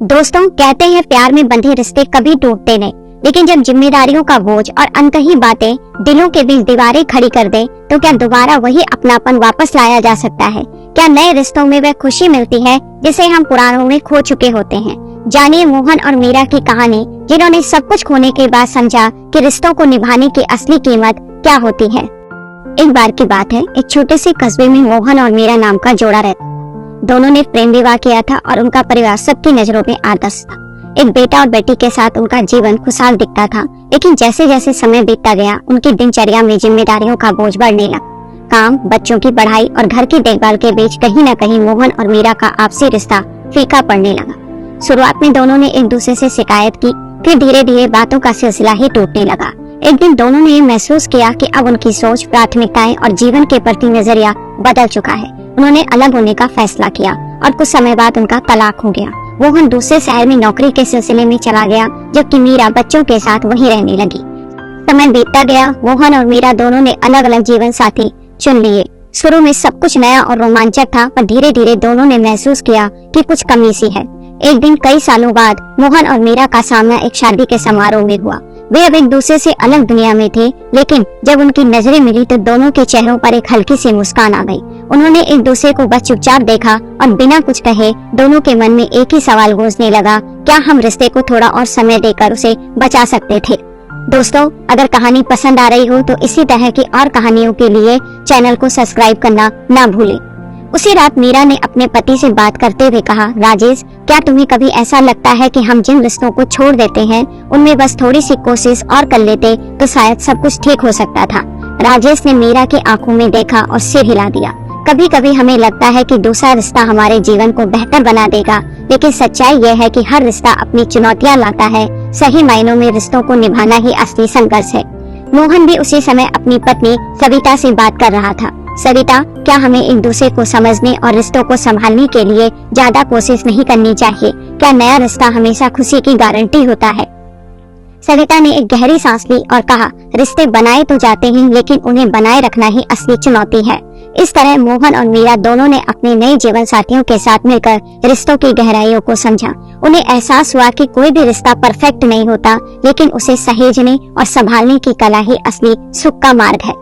दोस्तों, कहते हैं प्यार में बंधे रिश्ते कभी टूटते नहीं, लेकिन जब जिम्मेदारियों का बोझ और अनकही बातें दिलों के बीच दीवारें खड़ी कर दे तो क्या दोबारा वही अपनापन वापस लाया जा सकता है? क्या नए रिश्तों में वह खुशी मिलती है जिसे हम पुरानों में खो चुके होते हैं? जानिए मोहन और मीरा की कहानी, जिन्होंने सब कुछ खोने के बाद समझा कि रिश्तों को निभाने की असली कीमत क्या होती है। एक बार की बात है, एक छोटे से कस्बे में मोहन और मीरा नाम का जोड़ा रहता। दोनों ने प्रेम विवाह किया था और उनका परिवार सबकी नजरों में आदर्श था। एक बेटा और बेटी के साथ उनका जीवन खुशहाल दिखता था, लेकिन जैसे जैसे समय बीतता गया उनकी दिनचर्या में जिम्मेदारियों का बोझ बढ़ने लगा। काम, बच्चों की पढ़ाई और घर की देखभाल के बीच कहीं न कहीं मोहन और मीरा का आपसी रिश्ता फीका पड़ने लगा। शुरुआत में दोनों ने एक दूसरे से शिकायत की, फिर धीरे धीरे बातों का सिलसिला ही टूटने लगा। एक दिन दोनों ने महसूस किया कि अब उनकी सोच, प्राथमिकताएं और जीवन के प्रति नजरिया बदल चुका है। उन्होंने अलग होने का फैसला किया और कुछ समय बाद उनका तलाक हो गया। मोहन दूसरे शहर में नौकरी के सिलसिले में चला गया, जबकि मीरा बच्चों के साथ वहीं रहने लगी। समय बीतता गया, मोहन और मीरा दोनों ने अलग अलग जीवन साथी चुन लिए। शुरू में सब कुछ नया और रोमांचक था, पर धीरे धीरे दोनों ने महसूस किया कि कुछ कमी सी है। एक दिन कई सालों बाद मोहन और मीरा का सामना एक शादी के समारोह में हुआ। वे अब एक दूसरे से अलग दुनिया में थे, लेकिन जब उनकी नजरें मिली तो दोनों के चेहरों पर एक हल्की सी मुस्कान आ गई। उन्होंने एक दूसरे को बस चुपचाप देखा और बिना कुछ कहे दोनों के मन में एक ही सवाल गूंजने लगा, क्या हम रिश्ते को थोड़ा और समय देकर उसे बचा सकते थे? दोस्तों, अगर कहानी पसंद आ रही हो तो इसी तरह की और कहानियों के लिए चैनल को सब्सक्राइब करना ना भूलें। उसी रात मीरा ने अपने पति से बात करते हुए कहा, राजेश, क्या तुम्हें कभी ऐसा लगता है कि हम जिन रिश्तों को छोड़ देते हैं उनमें बस थोड़ी सी कोशिश और कर लेते तो शायद सब कुछ ठीक हो सकता था? राजेश ने मीरा की आंखों में देखा और सिर हिला दिया। कभी कभी हमें लगता है कि दूसरा रिश्ता हमारे जीवन को बेहतर बना देगा, लेकिन सच्चाई यह है कि हर रिश्ता अपनी चुनौतियां लाता है। सही मायनों में रिश्तों को निभाना ही असली संघर्ष है। मोहन भी उसी समय अपनी पत्नी सविता से बात कर रहा था। सविता, क्या हमें एक दूसरे को समझने और रिश्तों को संभालने के लिए ज्यादा कोशिश नहीं करनी चाहिए? क्या नया रिश्ता हमेशा खुशी की गारंटी होता है? सविता ने एक गहरी सांस ली और कहा, रिश्ते बनाए तो जाते हैं, लेकिन उन्हें बनाए रखना ही असली चुनौती है। इस तरह मोहन और मीरा दोनों ने अपने नए जीवन साथियों के साथ मिलकर रिश्तों की गहराइयों को समझा। उन्हें एहसास हुआ कि कोई भी रिश्ता परफेक्ट नहीं होता, लेकिन उसे सहेजने और संभालने की कला ही असली सुख का मार्ग है।